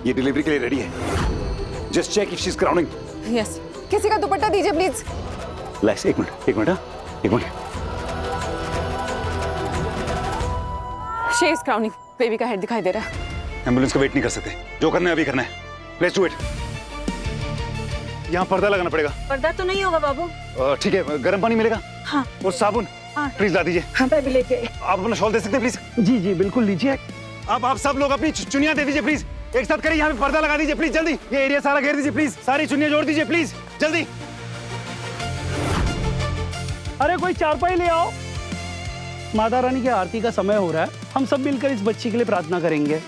ये डिलीवरी के लिए रेडी है। Just check if she is crowning. Yes. किसी का दुपट्टा दीजिए प्लीज। लाइस, एक मिनट हाँ, एक minute. She is crowning. Baby का हेड दिखाई दे रहा है। एम्बुलेंस का वेट नहीं कर सकते, जो करना है अभी करना है। Let's do it. यहाँ पर्दा लगाना पड़ेगा। पर्दा तो नहीं होगा बाबू। ठीक है, गर्म पानी मिलेगा? हाँ। और साबुन? हाँ। प्लीज ला दीजिए। हाँ मैं भी लेके आई। आप अपना शॉल दे सकते हैं प्लीज? जी जी बिल्कुल लीजिए। आप सब लोग अपनी चुनिया दे दीजिए प्लीज। एक साथ करिए, यहाँ पे पर्दा लगा दीजिए प्लीज, जल्दी। ये एरिया सारा घेर दीजिए प्लीज। सारी चुनिया जोड़ दीजिए प्लीज, जल्दी। अरे कोई चारपाई ले आओ। माता रानी की आरती का समय हो रहा है, हम सब मिलकर इस बच्ची के लिए प्रार्थना करेंगे।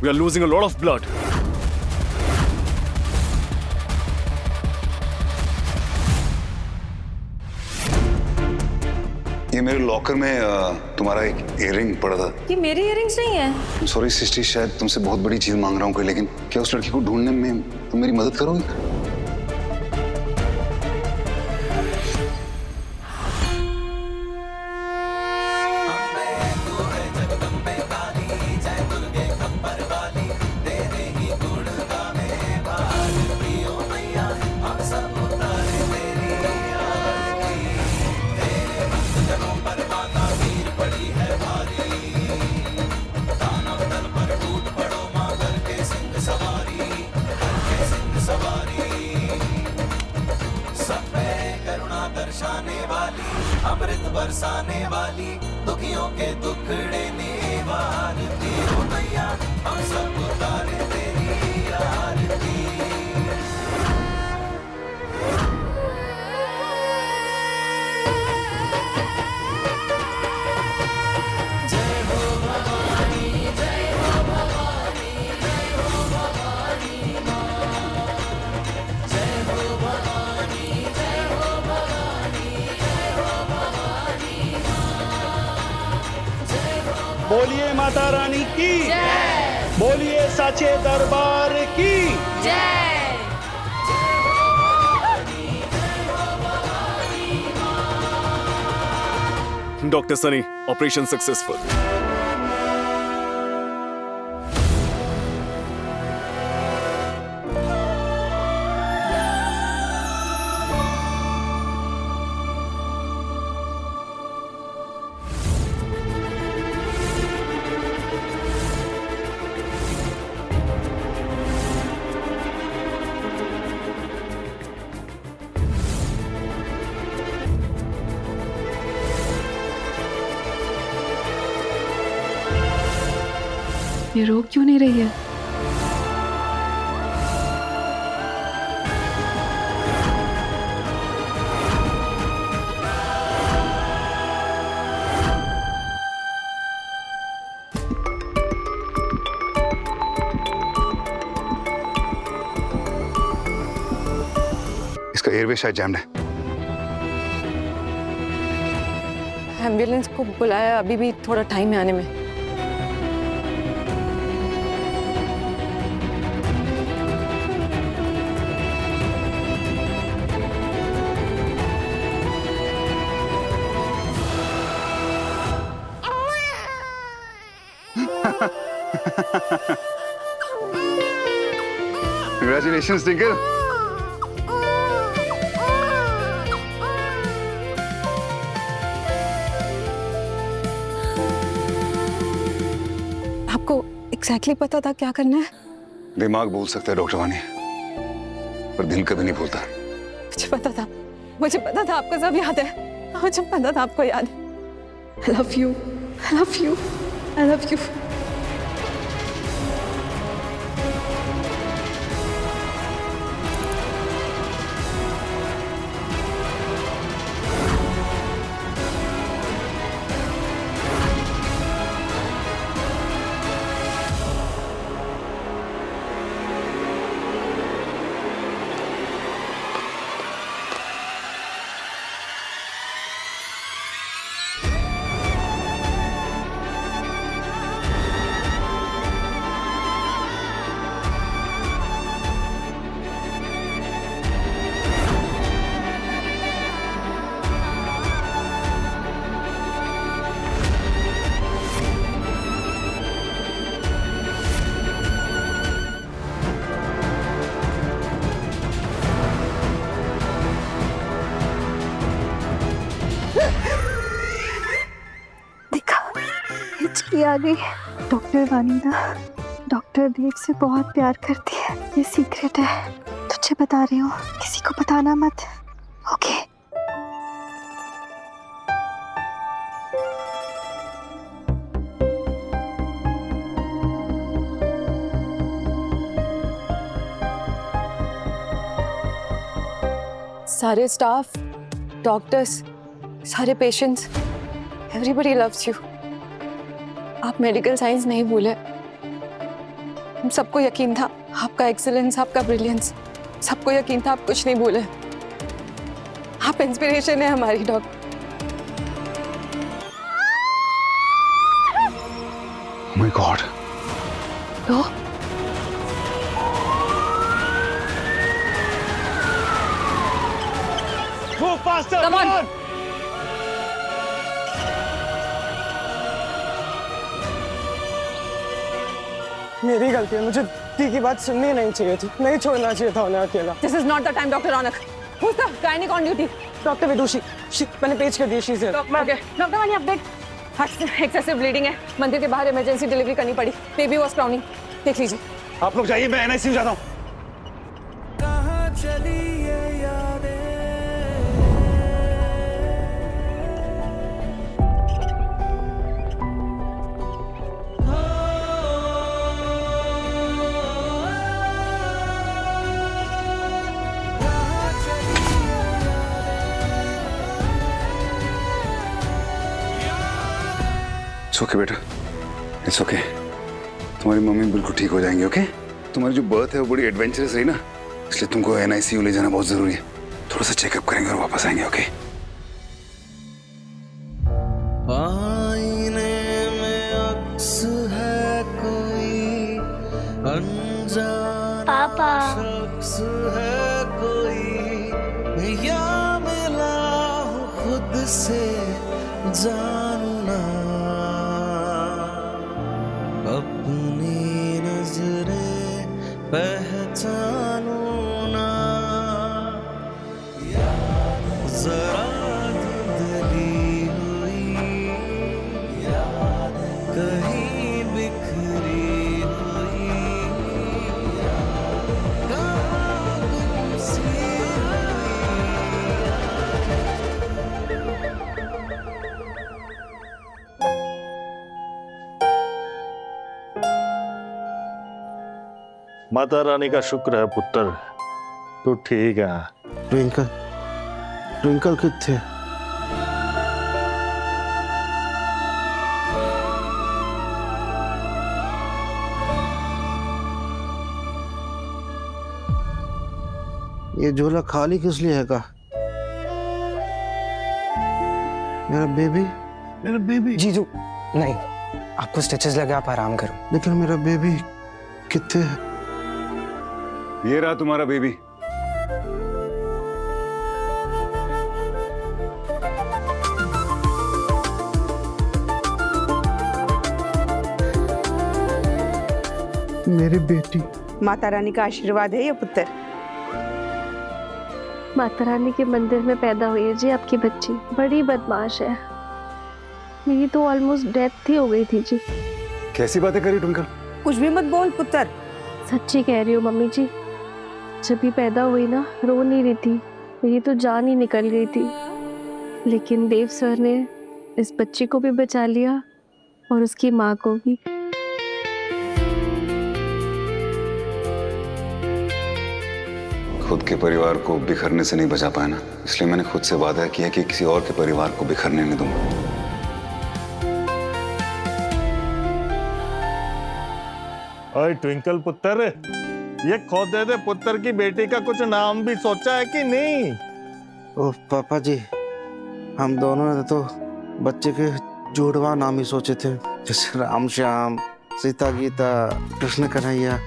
We are losing a lot of blood. ये मेरे लॉकर में तुम्हारा एक इयररिंग पड़ा था। ये मेरे इयररिंग्स नहीं है। सॉरी सृष्टि, शायद तुमसे बहुत बड़ी चीज मांग रहा हूँ कोई, लेकिन क्या उस लड़की को ढूंढने में तुम मेरी मदद करोगी? अमृत बरसाने वाली, दुखियों के दुखड़े निवारती हो मैया, हम सब उतारे तेरी आरती। जय हो भवानी, जय हो भवानी, जय हो भवानी माँ। जय हो भवानी, जय हो भवानी, जय हो भवानी माँ। जय हो। बोलिए माता रानी की जय। बोलिए साचे दरबार की जय। Dr. Sunny, operation successful. ये रो क्यों नहीं रही है? इसका एयरवे शायद जैम्ड है। एम्बुलेंस को बुलाया, अभी भी थोड़ा टाइम है आने में। Congratulations, Tinker. आपको एग्जैक्टली पता था क्या करना है? दिमाग बोल सकता है डॉक्टर वानी, पर दिल कभी नहीं बोलता। मुझे पता था आपको सब याद है। मुझे पता था आपको याद है। I love you, I love you, I love you. आ गई। डॉक्टर वानीदा डॉक्टर देव से बहुत प्यार करती है, ये सीक्रेट है, तुझे बता रही हूँ, किसी को बताना मत, ओके? सारे स्टाफ, डॉक्टर्स, सारे पेशेंट्स, एवरीबडी लव्स यू। आप मेडिकल साइंस नहीं भूले। हम सबको यकीन था आपका एक्सीलेंस, आपका ब्रिलियंस, सबको यकीन था आप कुछ नहीं भूले। आप इंस्पिरेशन है हमारी डॉक्टर। Oh my God. तो Move faster. Come on. मेरी गलती है, मुझे दी की बात सुननी नहीं चाहिए थी, नहीं छोड़ना चाहिए था उन्हें अकेला। This is not the time, Dr. Ronak. Who's the gynaec on duty? Doctor Vidushi, मैंने पेश कर दी, she say. Okay. Doctor Vani update. Excessive bleeding है, मंदिर के बाहर इमरजेंसी डिलीवरी करनी पड़ी। बेबी वॉज क्राउनिंग, देख लीजिए। आप लोग जाइए, मैं NICU जाता हूँ। कहाँ चली ये यादें? इट्स ओके बेटा, इट्स ओके। तुम्हारी मम्मी बिल्कुल ठीक हो जाएंगी, ओके? तुम्हारी जो बर्थ है वो बड़ी एडवेंचरस रही ना, इसलिए तुमको NICU ले जाना बहुत जरूरी है। थोड़ा सा चेकअप करेंगे और वापस आएंगे, ओके? आईने में अक्स है कोई अनजान पापा शख्स है कोई, या मिला हूँ खुद से जानू ना, अपनी नजरें पहचानू ना, जरा धुंधली हुई कहीं बिखरी हुई, कहाँ गुम सी माता रानी का शुक्र है पुत्र, तू ठीक है। ट्विंकल, ट्विंकल किथे? ये झोला खाली किस लिए है का? मेरा बेबी, मेरा बेबी। जीजू नहीं, आपको स्टिचेस लगे, आप आराम करो। लेकिन मेरा बेबी किथे है? ये रहा तुम्हारा बेबी। मेरी बेटी। माता रानी का आशीर्वाद है ये पुत्र। माता रानी के मंदिर में पैदा हुई है जी आपकी बच्ची, बड़ी बदमाश है। मेरी तो ऑलमोस्ट डेथ ही हो गई थी जी। कैसी बातें करी ट्विंकल? कुछ भी मत बोल पुत्र। सच्ची कह रही हूँ मम्मी जी, जब भी पैदा हुई ना रो नहीं रही थी, मेरी तो जान ही निकल गई थी, लेकिन देव सर ने इस बच्ची को भी बचा लिया और उसकी माँ को भी। खुद के परिवार को बिखरने से नहीं बचा पाया ना, इसलिए मैंने खुद से वादा किया कि किसी और के परिवार को बिखरने नहीं दूंगा। ओए ट्विंकल पुत्र, ये खोदे दे पुत्र की बेटी का कुछ नाम भी सोचा है कि नहीं? ओह पापा जी, हम दोनों ने तो बच्चे के जुड़वा नाम ही सोचे थे, जैसे राम श्याम, सीता गीता, कृष्ण कन्हैया।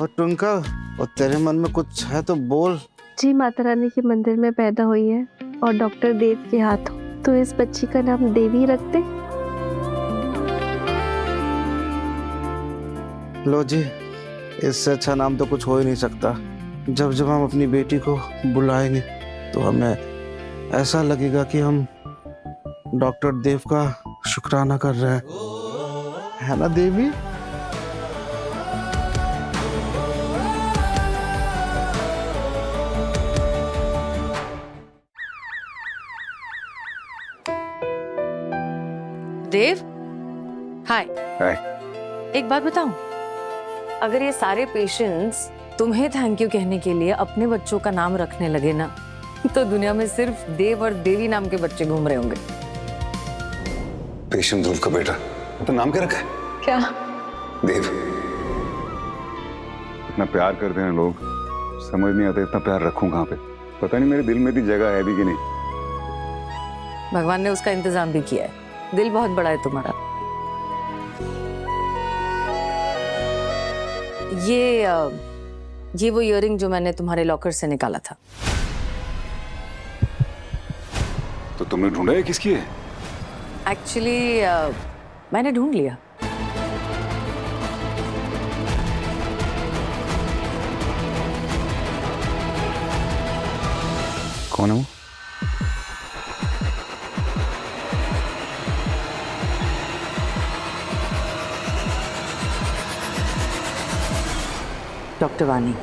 और ट्विंकल, और तेरे मन में कुछ है तो बोल। जी माता रानी के मंदिर में पैदा हुई है और डॉक्टर देव के हाथों, तो इस बच्ची का नाम देवी रखते। लो जी, इससे अच्छा नाम तो कुछ हो ही नहीं सकता। जब जब हम अपनी बेटी को बुलाएंगे तो हमें ऐसा लगेगा कि हम डॉक्टर देव का शुक्राना कर रहे हैं। है ना देवी? देव, हाय। हाय। एक बात बताऊं, अगर ये सारे पेशेंट्स तुम्हें थैंक यू कहने के लिए अपने बच्चों का नाम रखने लगे ना, तो दुनिया में सिर्फ देव और देवी नाम के बच्चे घूम रहे होंगे। पेशेंट ध्रुव का बेटा, तो नाम क्या रखा है? क्या? देव। इतना प्यार करते हैं लोग, समझ नहीं आता इतना प्यार रखूं कहाँ पे। पता नहीं मेरे दिल में इतनी जगह है भी कि नहीं। भगवान ने उसका इंतजाम भी किया है। दिल बहुत बड़ा है तुम्हारा। ये वो इयररिंग जो मैंने तुम्हारे लॉकर से निकाला था। तो तुमने ढूंढा है किसकी है? एक्चुअली मैंने ढूंढ लिया। कौन है वो? डॉक्टर वानी।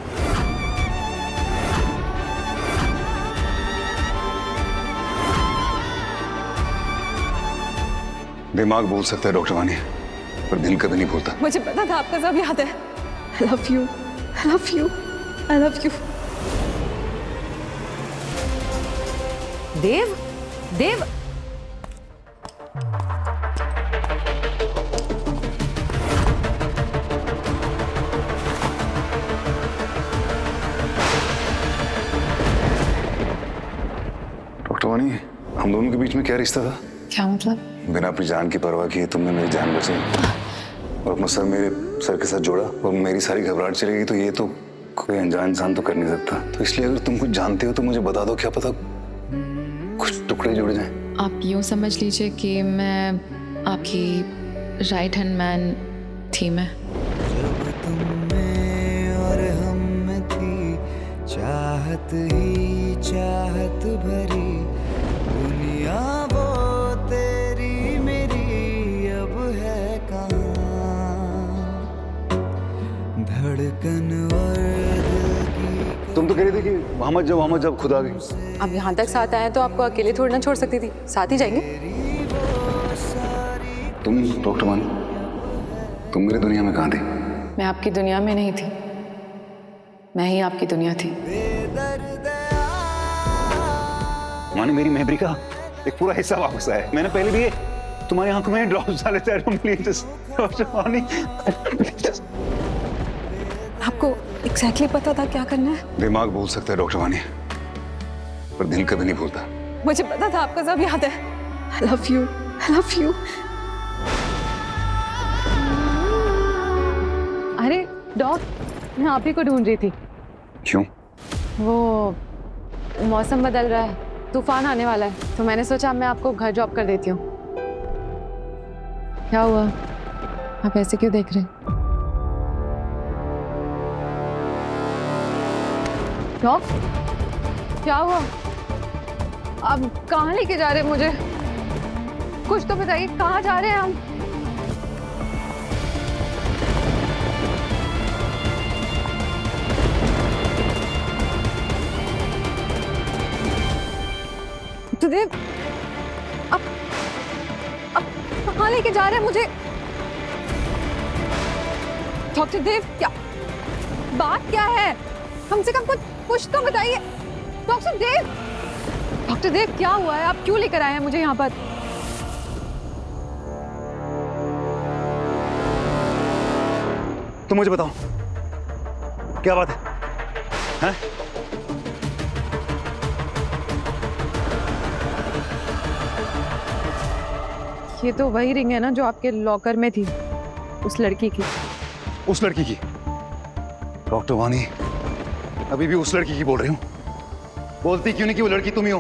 दिमाग बोल सकता है डॉक्टर वानी, पर दिल कभी नहीं बोलता। मुझे पता था आपका सब याद है। I love you, I love you, I love you. Dev, Dev, doctor Wani, हम दोनों के बीच में क्या रिश्ता था? क्या मतलब? बिना अपनी जान की परवाह किए तुमने मेरी जान बचाई और अपना सर मेरे सर के साथ जोड़ा और मेरी सारी घबराहट चली गई। तो ये तो कोई अनजान इंसान तो कर नहीं सकता। तो इसलिए अगर तुम कुछ जानते हो तो मुझे बता दो, क्या पता कुछ टुकड़े जुड़ जाएं। आप यूँ समझ लीजिए कि मैं आपकी राइट हैंड मैन थी। मैं जब तुम में और हम में थी चाहत ही चाहत भरी दुनिया, वो तेरी मेरी अब है कहाँ? धड़कन और दिल की तुम तो कह रही थी कि वहां मत जब खुद आ गई। अब यहाँ तक साथ आए तो आपको अकेले थोड़ी ना छोड़ सकती थी, साथ ही जाएंगे। तुम डॉक्टर वानी, तुम मेरी दुनिया में कहाँ थी? मैं आपकी दुनिया में नहीं थी, मैं ही आपकी दुनिया थी। माने मेरी मेमोरी का एक पूरा हिस्सा वापस आया। मैंने पहले भी ये तुम्हारी आंखों में ड्रॉप्स डाले थे। आपको एग्जैक्टली पता था क्या करना है? दिमाग बोल सकता है डॉक्टर वानी, पर दिल कभी नहीं बोलता। मुझे पता था आपका सब याद है। I love you, I love you. अरे डॉक, मैं आप ही को ढूंढ रही थी। क्यों? वो मौसम बदल रहा है, तूफान आने वाला है, तो मैंने सोचा मैं आपको घर ड्रॉप कर देती हूँ। क्या हुआ, आप ऐसे क्यों देख रहे हैं? डॉक, क्या हुआ? आप कहाँ लेके जा रहे हैं मुझे? कुछ तो बताइए, कहाँ जा रहे हैं हम? तो देव, अब कहाँ लेके जा रहे हैं मुझे? डॉक्टर देव, क्या बात क्या है? कम से कम कुछ तो बताइए। डॉक्टर देव, क्या हुआ है? आप क्यों लेकर आए हैं मुझे यहाँ पर? तुम मुझे बताओ, क्या बात है? हैं? ये तो वही रिंग है ना जो आपके लॉकर में थी, उस लड़की की। उस लड़की की? डॉक्टर वानी, अभी भी उस लड़की की बोल रही हूँ। बोलती क्यों नहीं कि वो लड़की तुम ही हो?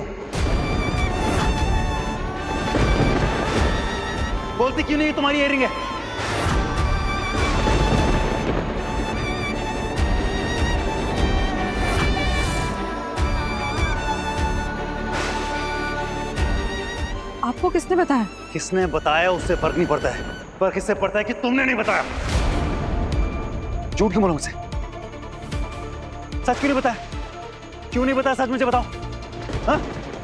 बोलती क्यों नहीं तुम्हारी इयररिंग है? आपको किसने बताया? किसने बताया उससे फर्क नहीं पड़ता है। फर्क इससे पड़ता है कि तुमने नहीं बताया। झूठ क्यों बोला मुझसे? सच क्यों नहीं बताया? क्यों नहीं बताया? सच मुझे बताओ। हाँ?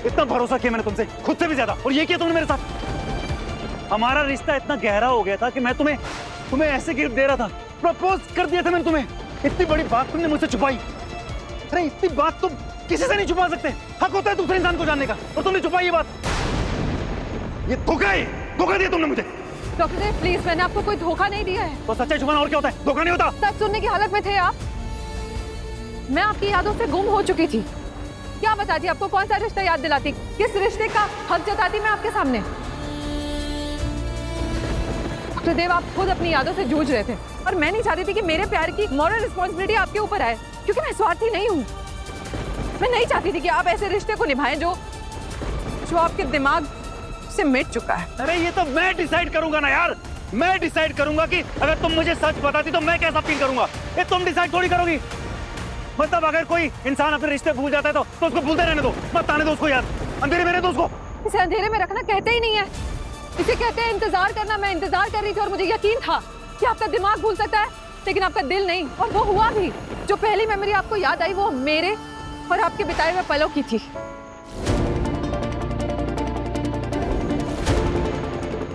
इतना भरोसा किया मैंने तुमसे, खुद से भी ज्यादा, और ये किया तुमने मेरे साथ। हमारा रिश्ता इतना गहरा हो गया था कि मैं तुम्हें ऐसे गिफ्ट दे रहा था, प्रपोज कर दिया था मैंने तुम्हें। इतनी बड़ी बात तुमने मुझसे छुपाई। अरे इतनी बात तुम किसी से नहीं छुपा सकते। हक होता है दूसरे इंसान को जानने का, और तुमने छुपाई ये बात। ये धोखा है, धोखा दिया तुमने मुझे। डॉक्टर देव प्लीज, मैंने आपको कोई धोखा नहीं दिया है। तो सच्चाई छुपाना और क्या होता है? धोखा नहीं होता। सच सुनने की हालत में थे आप। मैं आपकी यादों से गुम हो चुकी थी। क्या बताती आपको? कौन सा रिश्ता याद दिलाती? किस रिश्ते का हक जताती मैं आपके सामने? डॉक्टर देव, आप खुद अपनी यादों से जूझ रहे थे, और मैं नहीं चाहती थी कि मेरे प्यार की मॉरल रिस्पॉन्सिबिलिटी आपके ऊपर आए, क्योंकि मैं स्वार्थी नहीं हूँ। मैं नहीं चाहती थी कि आप ऐसे रिश्ते को निभाएं जो आपके दिमाग से मिट चुका है। अरे ये तो मैं डिसाइड करूंगा ना यार। मैं डिसाइड करूंगा कि अगर तुम मुझे सच बताती तो मैं कैसा फील करूंगा। ये तुम डिसाइड थोड़ी करोगी। मतलब अगर कोई इंसान अपने रिश्ते भूल जाता है तो उसको भूलते रहने दो, मत आने दो उसको याद। अंधेरे में रहने दो उसको। इसे अंधेरे में रखना कहते ही नहीं है, इसे कहते हैं इंतजार करना। मैं इंतजार कर रही थी और मुझे यकीन था कि आपका दिमाग भूल सकता है, लेकिन आपका दिल नहीं। और वो हुआ भी। जो पहली मेमोरी आपको याद आई वो मेरे और आपके बिताए हुए पलों की थी।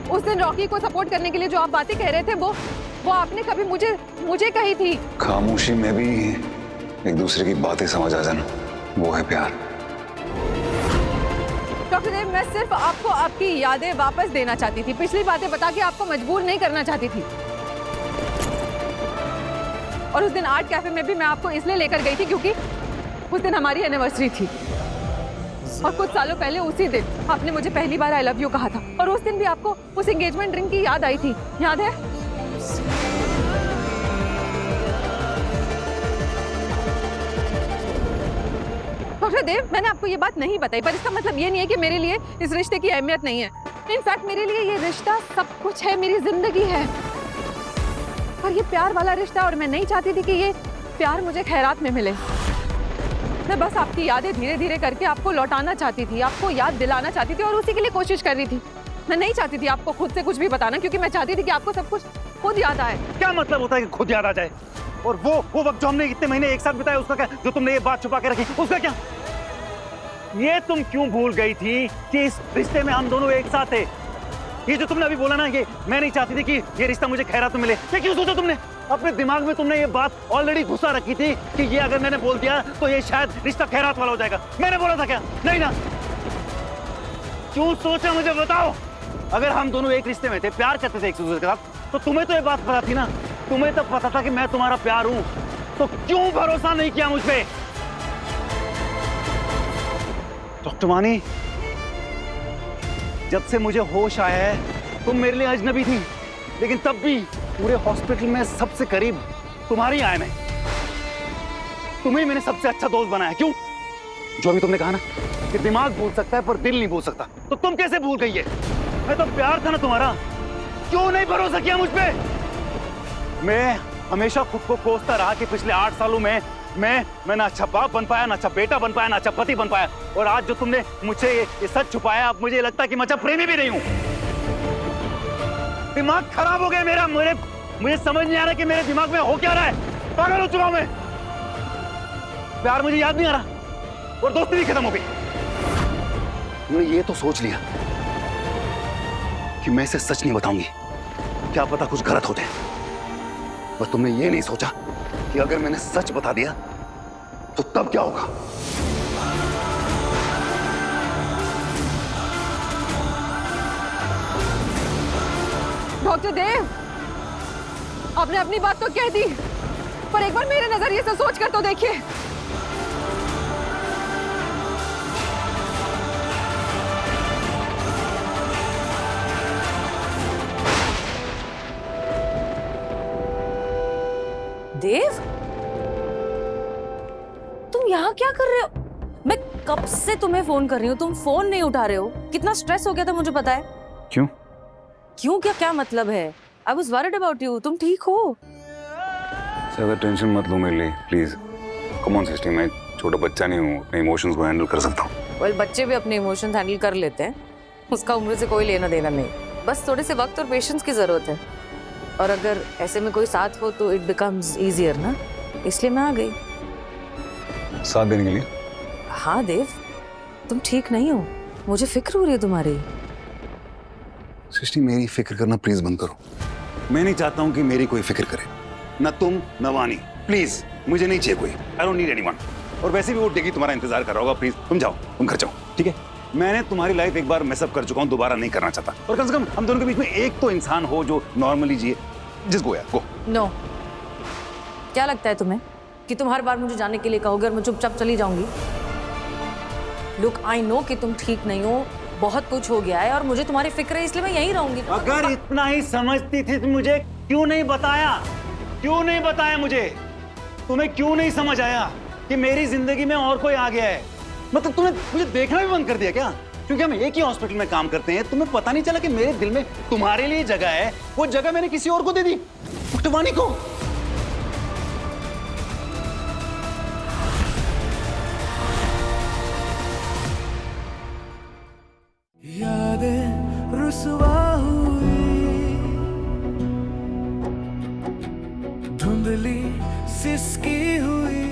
उस दिन रॉकी को सपोर्ट करने के लिए जो आप बातें कह रहे थे वो आपने कभी मुझे कही थी। खामोशी में भी एक दूसरे की बातें समझ आ जाना, वो है प्यार। डॉक्टर देव, मैं सिर्फ आपको आपकी यादें वापस देना चाहती थी। पिछली बातें बता के आपको मजबूर नहीं करना चाहती थी। और उस दिन आर्ट कैफे में भी मैं आपको इसलिए लेकर गई थी क्योंकि उस दिन हमारी एनिवर्सरी थी, और कुछ सालों पहले उसी दिन आपने मुझे पहली बार आई लव यू कहा था। और उस दिन भी आपको उस एंगेजमेंट रिंग की याद आई थी, याद है? डॉक्टर देव, मैंने आपको ये बात नहीं बताई, पर इसका मतलब ये नहीं है कि मेरे लिए इस रिश्ते की अहमियत नहीं है। इनफैक्ट मेरे लिए ये रिश्ता सब कुछ है, मेरी जिंदगी है। पर ये प्यार वाला रिश्ता, और मैं नहीं चाहती थी कि ये प्यार मुझे खैरात में मिले। मैं बस आपकी यादें धीरे धीरे करके आपको लौटाना चाहती थी, आपको याद दिलाना चाहती थी, और उसी के लिए कोशिश कर रही थी। मैं नहीं चाहती थी आपको खुद से कुछ भी बताना, क्योंकि मैं चाहती थी कि आपको सब कुछ खुद याद आए। क्या मतलब होता है कि खुद याद आ जाए? और वो वक्त जो हमने इतने महीने एक साथ बिताए उसका क्या? जो तुमने ये बात छुपा के रखी उसका क्या? ये तुम क्यों भूल गई थी कि इस रिश्ते में हम दोनों एक साथ थे? ये जो तुमने अभी बोला ना, ये मैं नहीं चाहती थी कि ये रिश्ता मुझे खैरात में मिले। ये क्यों सोचा तुमने? अपने दिमाग में तुमने ये बात ऑलरेडी घुसा रखी थी कि ये अगर मैंने बोल दिया तो ये शायद रिश्ता खैरात वाला हो जाएगा। मैंने बोला था क्या? नहीं ना। क्यों सोचा मुझे बताओ? अगर हम दोनों एक रिश्ते में थे, प्यार करते थे एक दूसरे के साथ, तो तुम्हें तो ये बात पता थी ना। तुम्हें तो पता था कि मैं तुम्हारा प्यार हूं, तो क्यों भरोसा नहीं किया मुझ पे? डॉक्टर मानी, जब से मुझे होश आया है तुम मेरे लिए अजनबी थी, लेकिन तब भी पूरे हॉस्पिटल में सबसे करीब तुम्हारी आया मैं। तुम्हें मैंने सबसे अच्छा दोस्त बनाया। क्यों? जो अभी तुमने कहा ना कि दिमाग भूल सकता है पर दिल नहीं भूल सकता, तो तुम कैसे भूल गई है? मैं तो प्यार था ना तुम्हारा, क्यों नहीं भरोसा किया मुझ पे? मैं हमेशा खुद को कोसता रहा कि पिछले 8 सालों में मैं ना अच्छा बाप बन पाया, ना अच्छा बेटा बन पाया, ना अच्छा पति बन पाया। और आज जो तुमने मुझसे ये सच छुपाया, अब मुझे लगता है कि मैं अच्छा प्रेमी भी नहीं हूं। दिमाग खराब हो गया मेरा। मुझे समझ नहीं आ रहा कि मेरे दिमाग में हो क्या रहा है। पागल हो चुका हूं मैं। प्यार मुझे याद नहीं आ रहा और दोस्ती भी खत्म हो गई। मैंने ये तो सोच लिया कि मैं इसे सच नहीं बताऊंगी, क्या पता कुछ गलत हो जाए। पर तुमने ये नहीं सोचा कि अगर मैंने सच बता दिया तो तब क्या होगा। डॉक्टर देव, आपने अपनी बात तो कह दी, पर एक बार मेरे नजरिए से सोच कर तो देखिए। देव, तुम यहाँ क्या कर रहे हो? मैं कब से तुम्हें फोन कर रही हूँ, तुम फोन नहीं उठा रहे हो। कितना स्ट्रेस हो गया था मुझे पता है। क्यों? क्यों क्या मतलब है? I was worried about you. तुम ठीक हो? ज्यादा टेंशन मत लो मेरे लिए प्लीज। कम ऑन सिस्टर, मैं छोटा बच्चा नहीं हूँ, अपने इमोशंस को हैंडल कर सकता हूँ। वेल, बच्चे भी अपने इमोशंस हैंडल कर लेते हैं, उसका उम्र से कोई लेना देना नहीं। बस थोड़े से वक्त और पेशेंस की जरूरत है, और अगर ऐसे में कोई साथ हो तो इट बिकम्स इजियर ना, इसलिए मैं आ गई। साथ देने के लिए? हाँ देव, तुम ठीक नहीं हो, मुझे फिक्र हो रही है तुम्हारी। सृष्टि, मेरी फिक्र करना प्लीज बंद करो। मैं नहीं चाहता हूं कि मेरी कोई फिक्र करे, ना तुम ना वानी। प्लीज, मुझे नहीं चाहिए कोई। I don't need anyone. और वैसे भी वो डेगी तुम्हारा इंतजार कर रहा होगा। प्लीज तुम जाओ, तुम घर जाओ, ठीक है? मैंने तुम्हारी लाइफ एक बार मैसअप कर चुका हूं, दोबारा नहीं करना चाहता। और कम से कम हम दोनों के बीच में एक तो इंसान हो जो नॉर्मली जिए। जिस गो यार, गो। नो, क्या लगता है तुम्हें कि तुम हर बार मुझे जाने के लिए कहोगे और मैं चुपचाप चली जाऊंगी? लुक, आई नो कि तुम ठीक नहीं हो, बहुत कुछ हो गया है और मुझे तुम्हारी फिक्र है, इसलिए मैं यहीं रहूंगी। अगर इतना ही समझती थी तो मुझे क्यों नहीं बताया? क्यों नहीं बताया मुझे? तुम्हें क्यों नहीं समझ आया कि मेरी जिंदगी में और कोई आ गया है? मतलब तुमने मुझे देखना भी बंद कर दिया क्या? क्योंकि हम एक ही हॉस्पिटल में काम करते हैं, तुम्हें पता नहीं चला कि मेरे दिल में तुम्हारे लिए जगह है? वो जगह मैंने किसी और को दे दी, डॉक्टर वानी को। यादें रुसवा हुई, धुंधली सिसकी हुई,